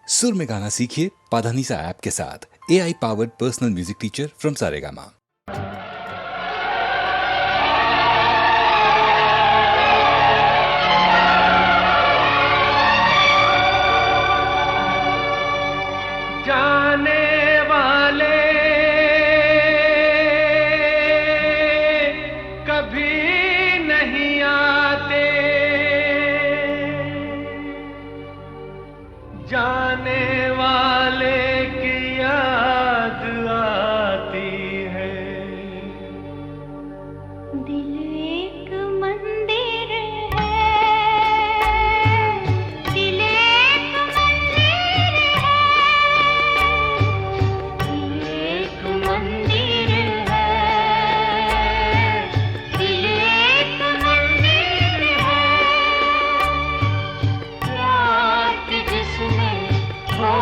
सुर में गाना सीखिए पाधानीसा ऐप के साथ। AI powered personal music teacher from Saregama. जाने वाले कभी नहीं आते, जाने वाले की याद आती है। दिल एक मंदिर है, दिल एक मंदिर है, दिल एक मंदिर है, दिल एक मंदिर है। रात जिसमें हो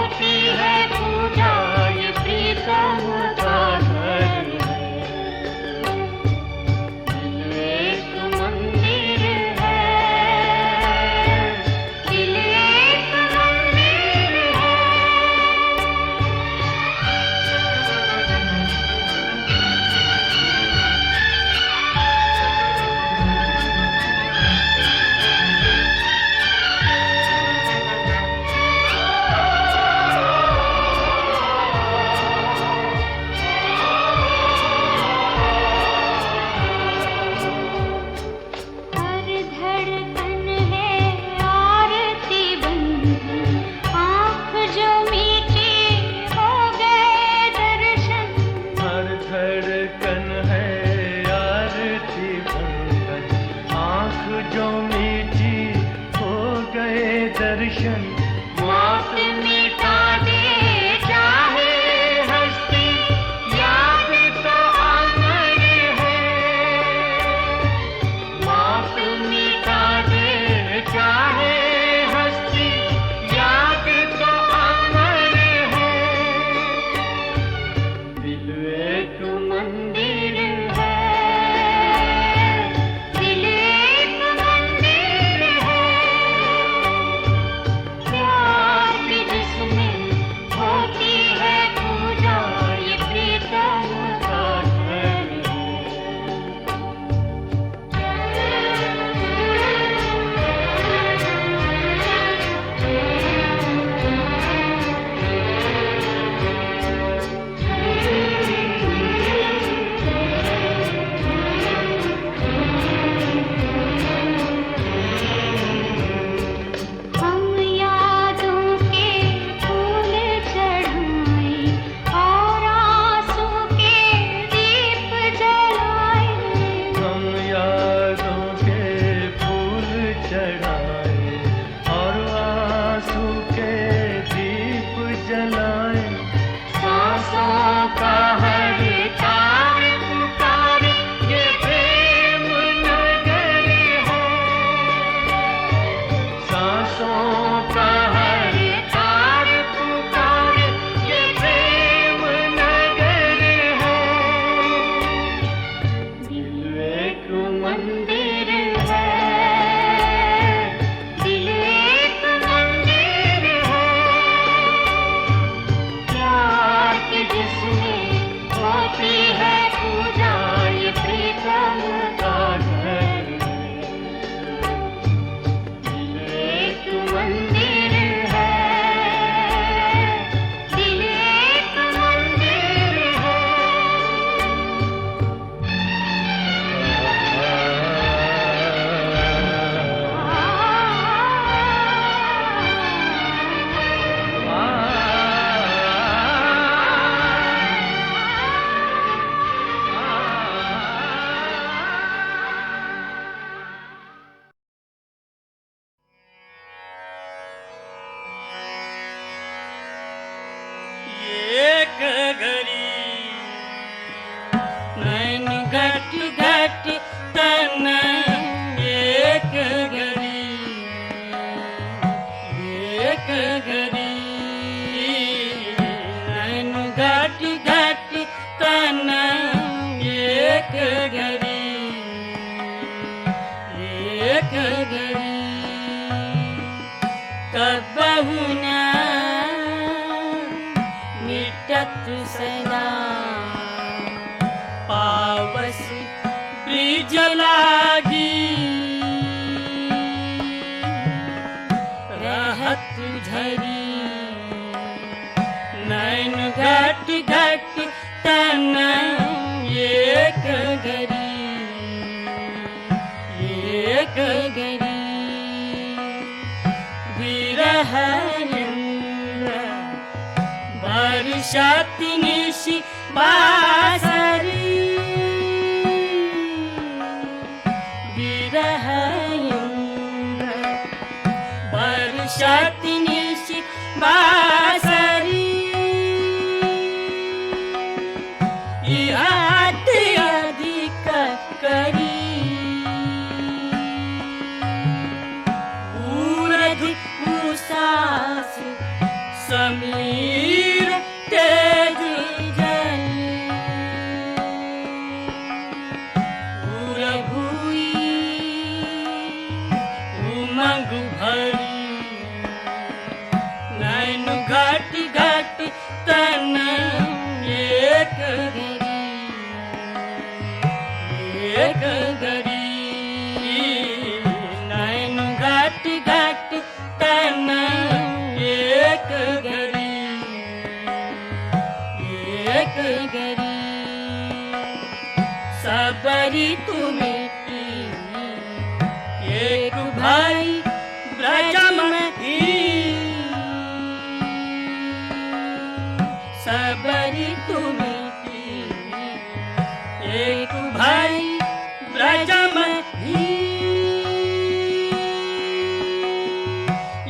घड़ी नैन घट घट तन एक घड़ी विरह वर्षाति निशि बासरी विरह वर्षाति निशि बासरी याद अधिक करी उसास समीर तेज जल भूई उमंग भरी नैन घट घट तन एक घड़ी नैन घट घट तन एक घड़ी सबरी तुम्हें एक भाई ब्रजम सबरी तुम्हें एक भाई ब्रजम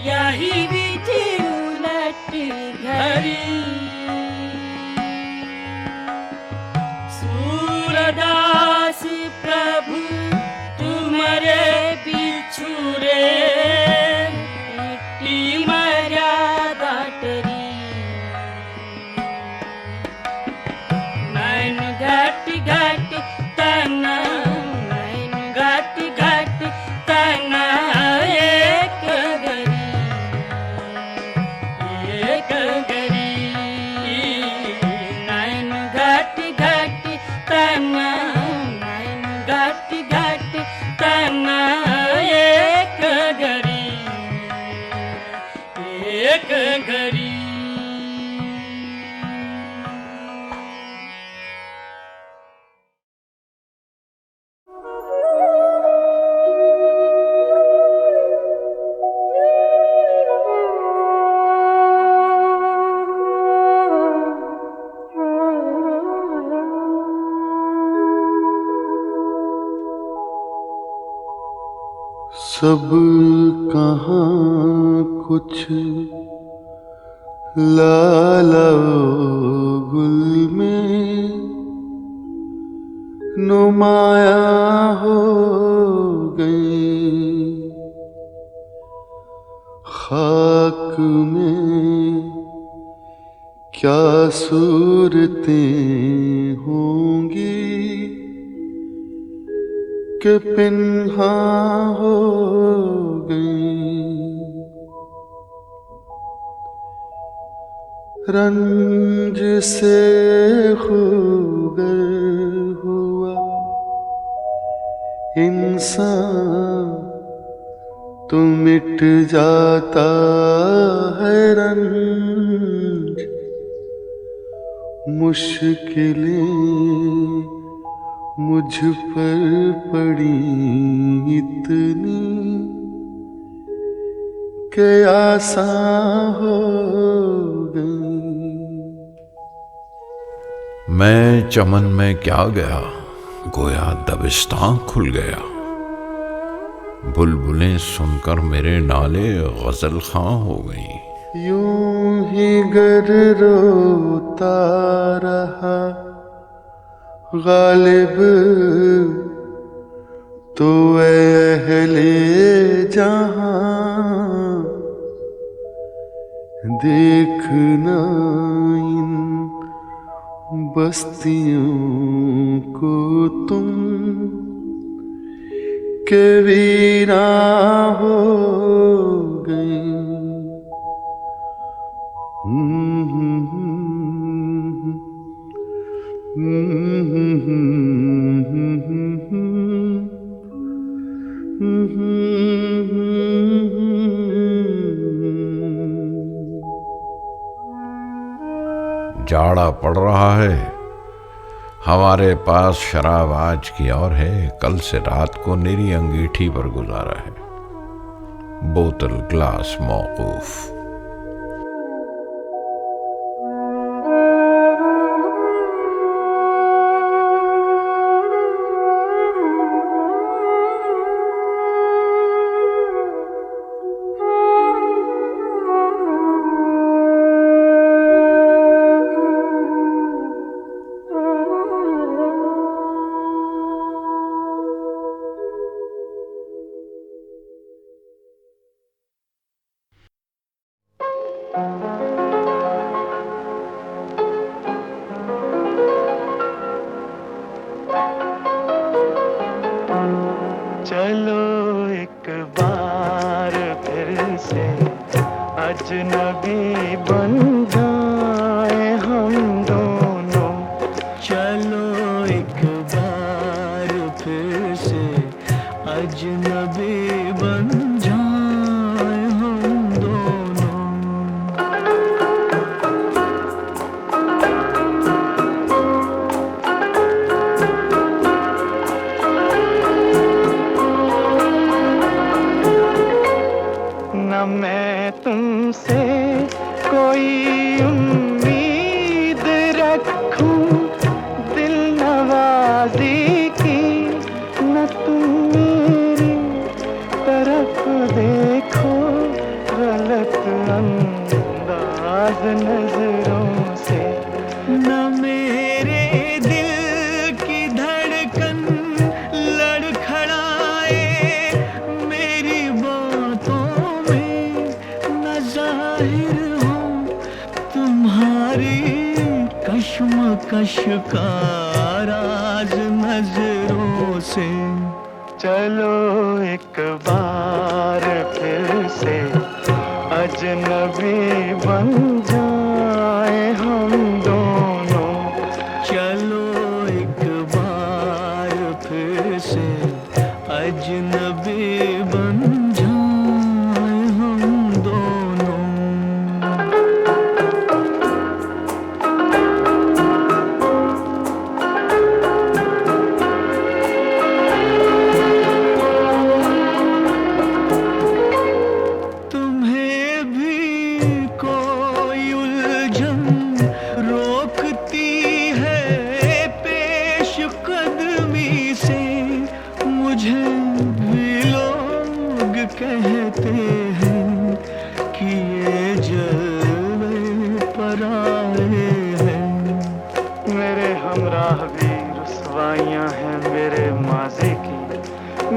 यही विधि उलट घड़ी सूरदास प्रभु तुम्हारे बिछुरे मर्यादा टरी नैन घट घट तन नैन घट घट तन एक घड़ी नैन घट घट तन नैन घट घट तन एक घड़ी सब कहाँ कुछ लाला गुल में नुमाया हो गई खाक में क्या सूरतें होंगी के पिन्हा हो गई रंज से खूगर हुआ इंसान तो मिट जाता है रंज मुश्किलें मुझ पर पड़ी इतनी के आसान हो गई। मैं चमन में क्या गया, गोया दबिस्तां खुल गया। बुलबुलें सुनकर मेरे नाले गजल खां हो गई। यूं ही गर रोता रहा गालिब तो अहले जहां देखना इन बस्तियों को तुम के वीरा हो गई। जाड़ा पड़ रहा है। हमारे पास शराब आज की और है, कल से रात को निरी अंगीठी पर गुजारा है। बोतल ग्लास मौकूफ। चलो एक बार फिर से अजनबी बन जाए हम दोनों। चलो एक बार फिर से अजनबी बन जाए हम दोनों। न मैं तुमसे कोई उम्मीद रखूं दिल नवाजी की, न तुम मेरी तरफ देखो गलत अंदाज नजरों से। न मेरे दिल की धड़कन लड़खड़ाए मेरी बातों में, न जाहिर हो तुम्हारी कश्मकश का राज नजरों से। चलो एक बार फिर से अजनबी बन जाए हम दोनों। चलो एक बार फिर से अजनबी बन जाए हम दोनों। तुम्हें भी कोई उलझन रोकती है पेश कदमी से, मुझे भी लोग कहते हैं कि ये जलवे पर आए हैं। मेरे हमराह भी रुसवाइयाँ हैं मेरे माज़ी की,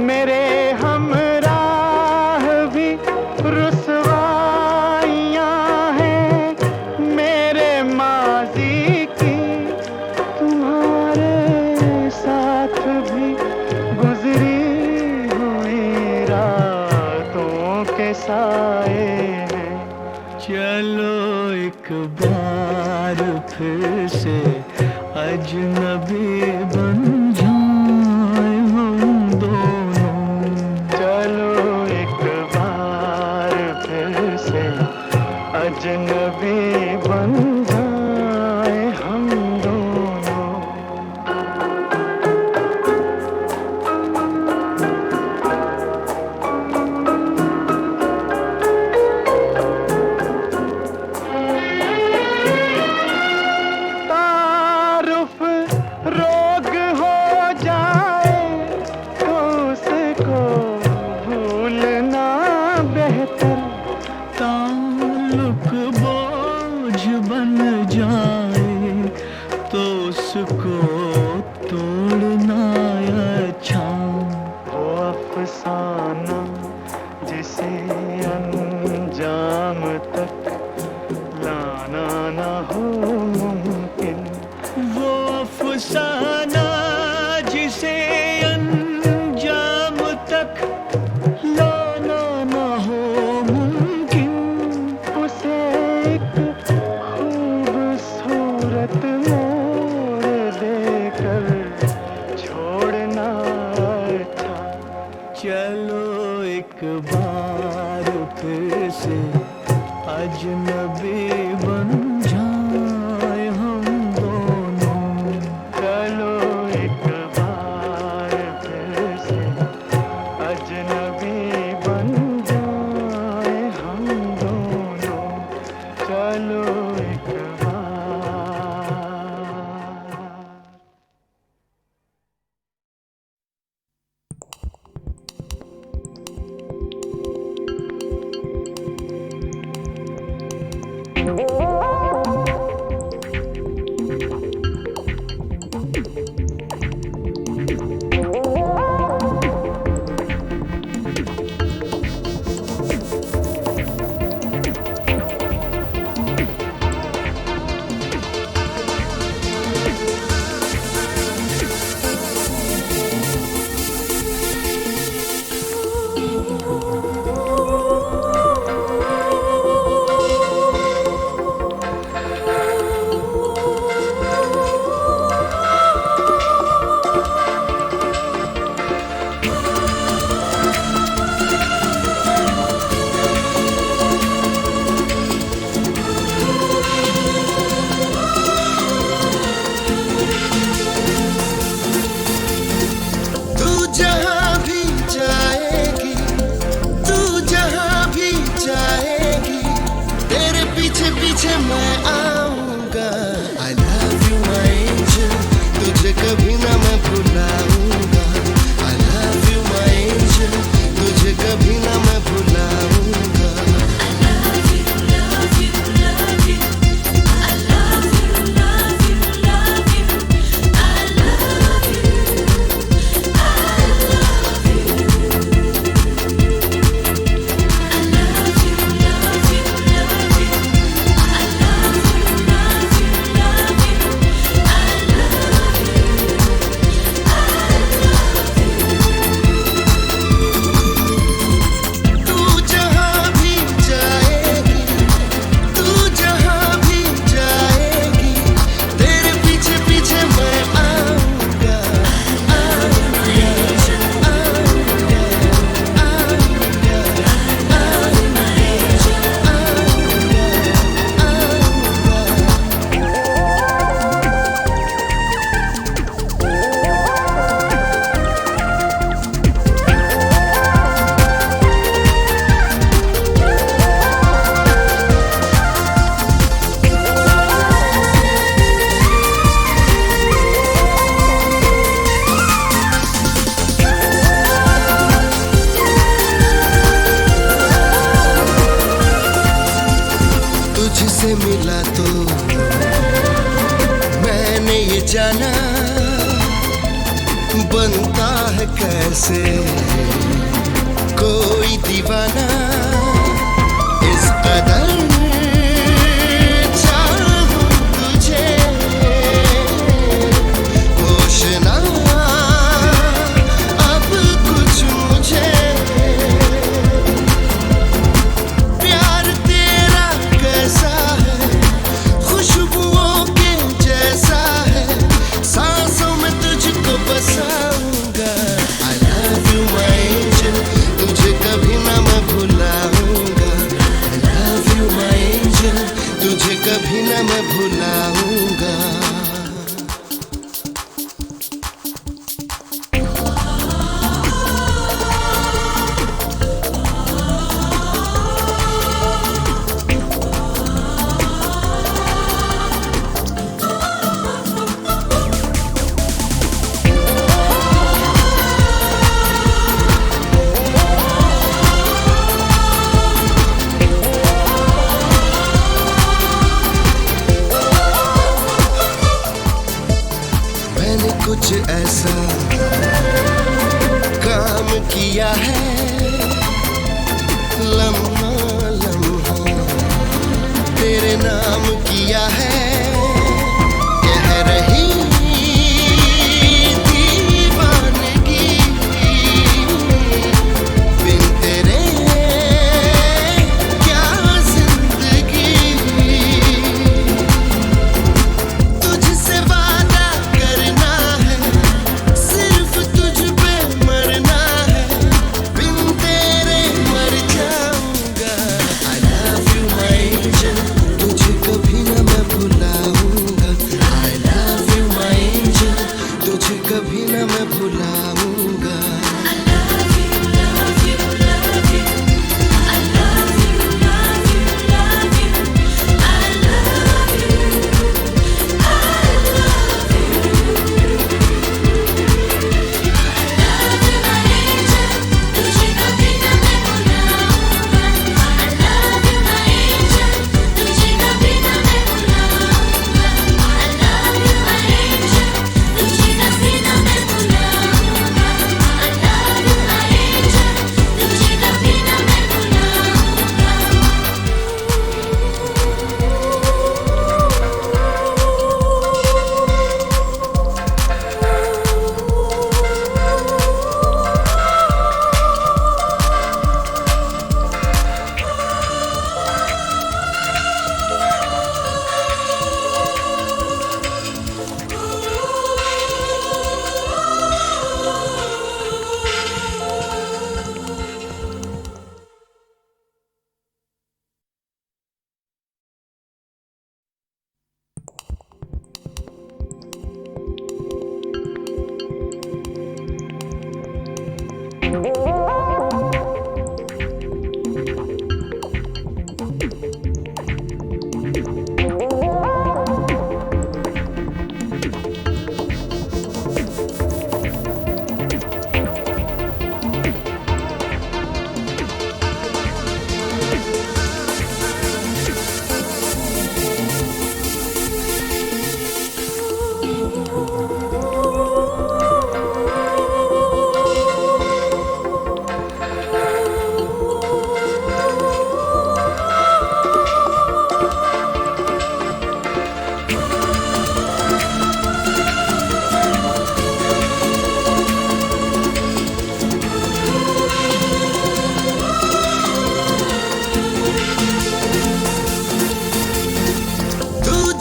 मेरे हमराह भी रुसवाइयाँ हैं मेरे माज़ी की। तुम्हारे साथ भी गुजरी हुई रातों के साए हैं। चलो एक बार फिर से अजनबी बन जाए हम दोनों। चलो एक बार फिर से अजनबी बन जाए हम दोनों। तारुफ रोग हो जाए तो उसको भूलना बेहतर। ताल्लुक बोझ बन जाए तो उसको तोड़ना अच्छा। वो अफसाना जिसे अंजाम तक लाना ना हो मुमकिन। वो अफसाना जिसे अंजाम तक लाना ना हो मुमकिन, उसे एक खूबसूरत मोड़ देकर छोड़ना था। चलो एक बार फिर से अजनबी बन जाए हम चलो एक बार। तुझसे मिला तो मैंने ये जाना बनता है कैसे कोई दीवाना इस कदर चाहूं तुझे होश ना अब कुछ मुझे प्यार तेरा कैसा है खुशबुओं के जैसा है सांसों में तुझको बसाऊंगा I love you my angel तुझे कभी ना मैं भुलाऊंगा I love you my angel तुझे कभी ना मैं भुलाऊंगा मैंने कुछ ऐसा काम किया है लम्हा लम्हा तेरे नाम किया है कह रही दीवानगी बिन तेरे क्या जिंदगी तुझसे वादा करना है सिर्फ तुझ पे मरना है बिन तेरे मर जाऊंगा I love you my angel तुझे कभी ना मैं भुला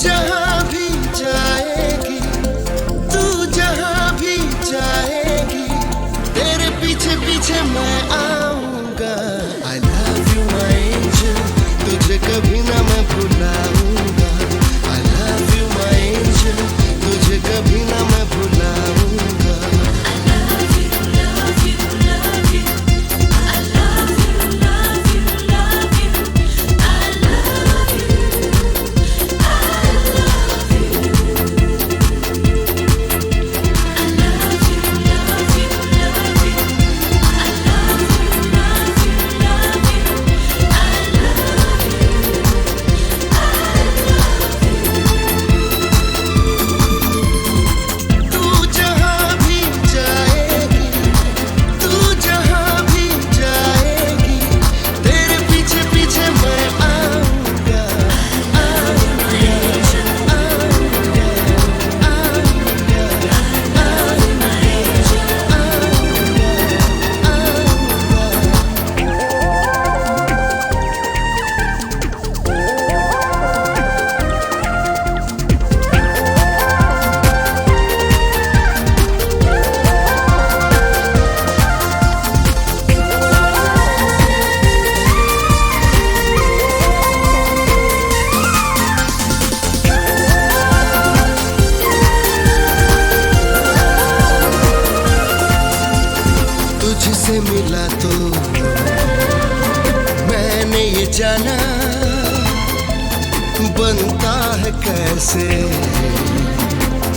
जहां भी जाएगी, तू जहां भी जाएगी, तेरे पीछे पीछे मैं आऊंगा। I love you my angel, तुझे कभी ना मैं भुलाऊंगा। I love you my angel, तुझे कभी ना मैं भुलाऊंगा। तुझसे मिला तो मैंने ये जाना, बनता है कैसे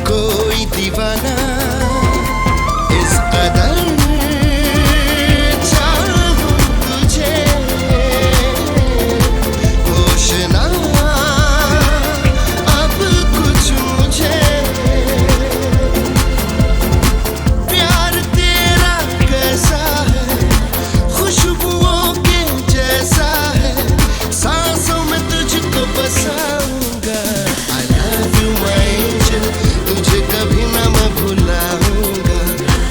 कोई दीवाना। इस कदर चाहूं तुझे, होश ना अब कुछ मुझे। प्यार तेरा कैसा है, खुशबुओं के जैसा है, सांसों में तुझको बसाऊंगा। I love you my angel, तुझे कभी ना मैं भुलाऊंगा।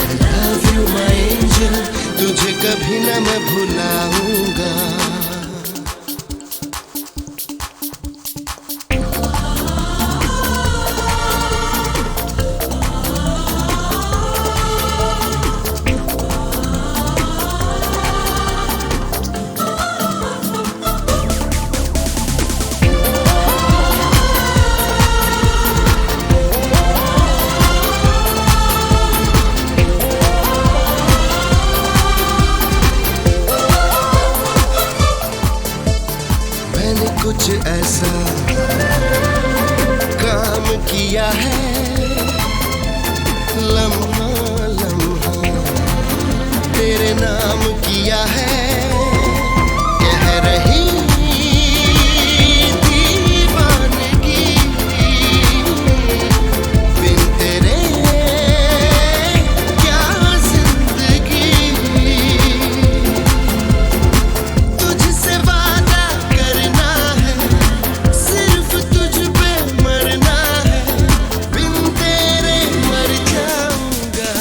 I love you my angel, तुझे कभी ना मैं भुलाऊंगा। मैंने कुछ ऐसा काम किया है, लम्हा लम्हा तेरे नाम किया है। कह रही दीवानगी, बिन तेरे क्या जिंदगी। तुझसे वादा करना है, सिर्फ तुझ पे मरना है, बिन तेरे मर जाऊंगा।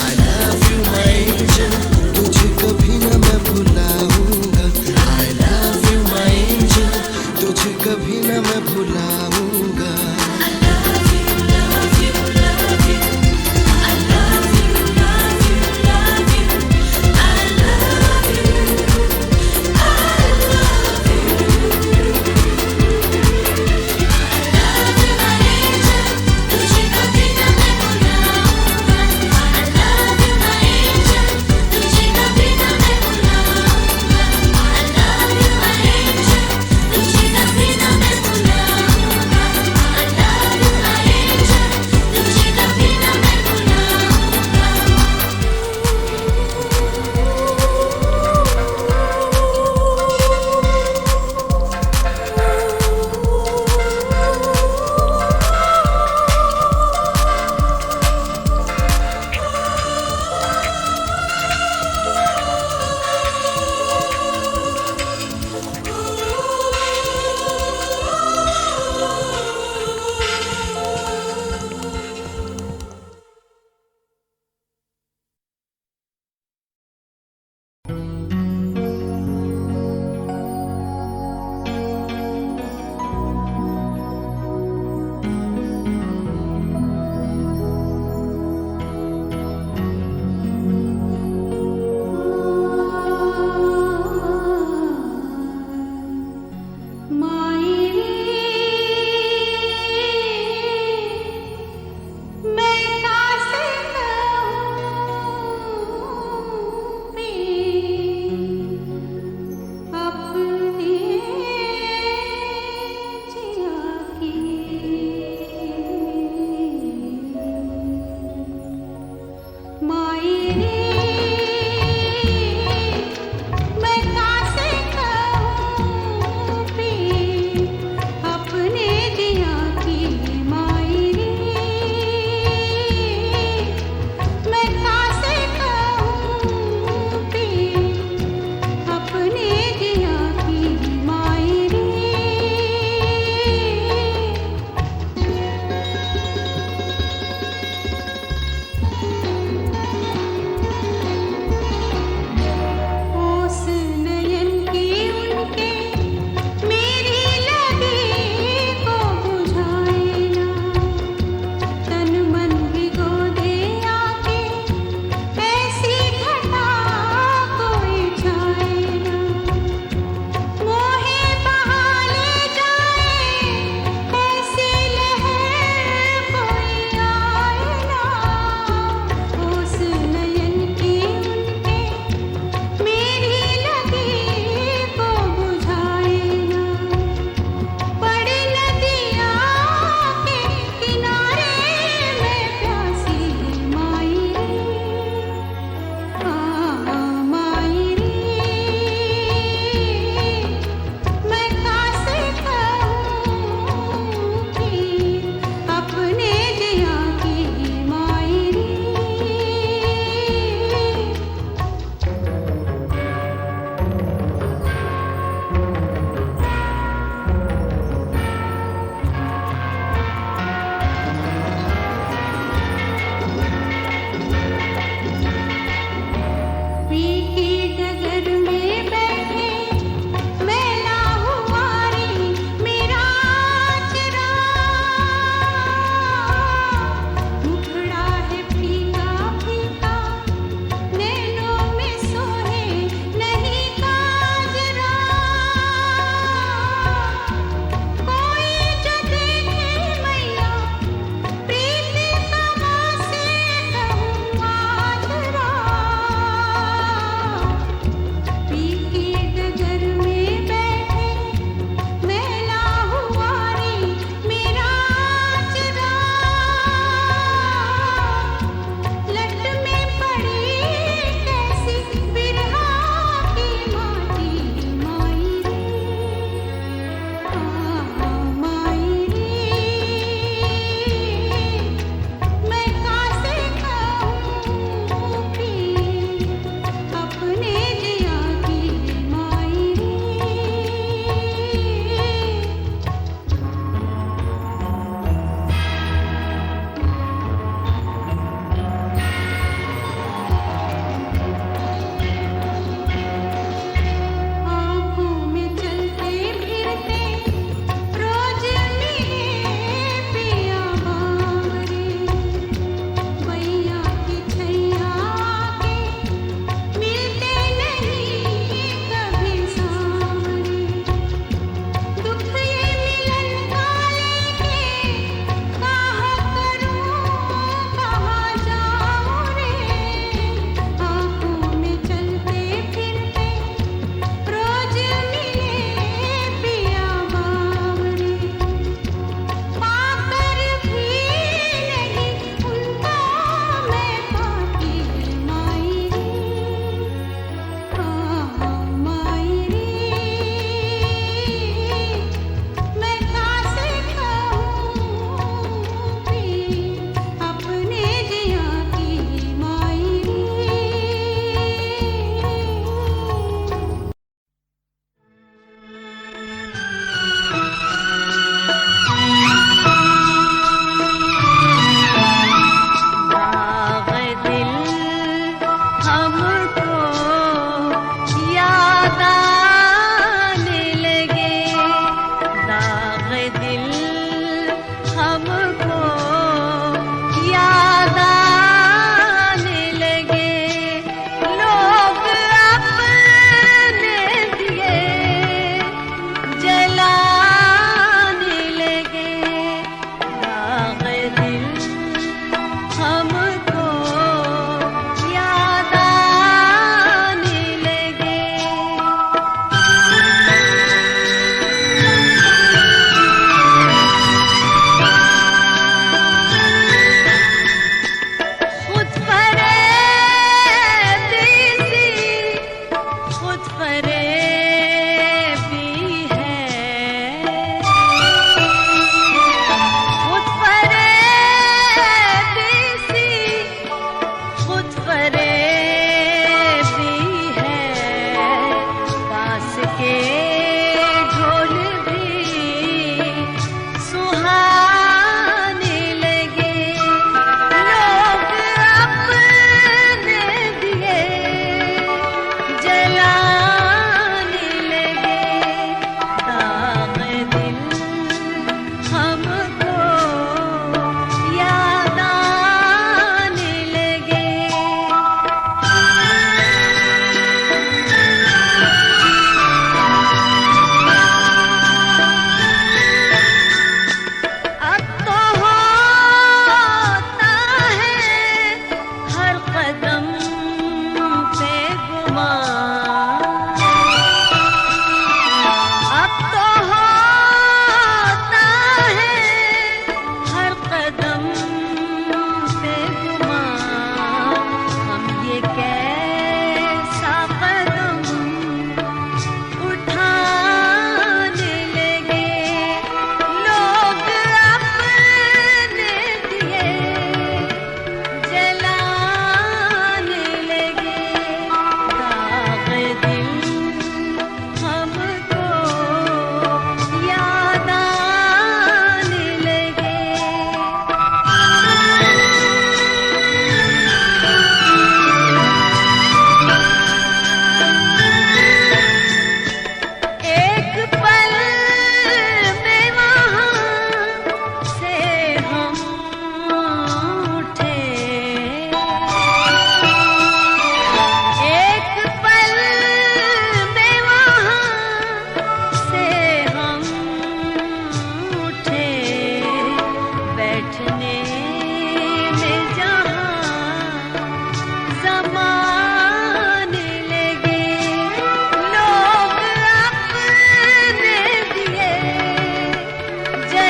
I love you my angel, तुझे कभी ना मैं भुलाऊंगा। I love you my angel, तुझे कभी ना मैं भुलाऊंगा। तुझे कभी ना मैं भुलाऊंगा।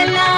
चला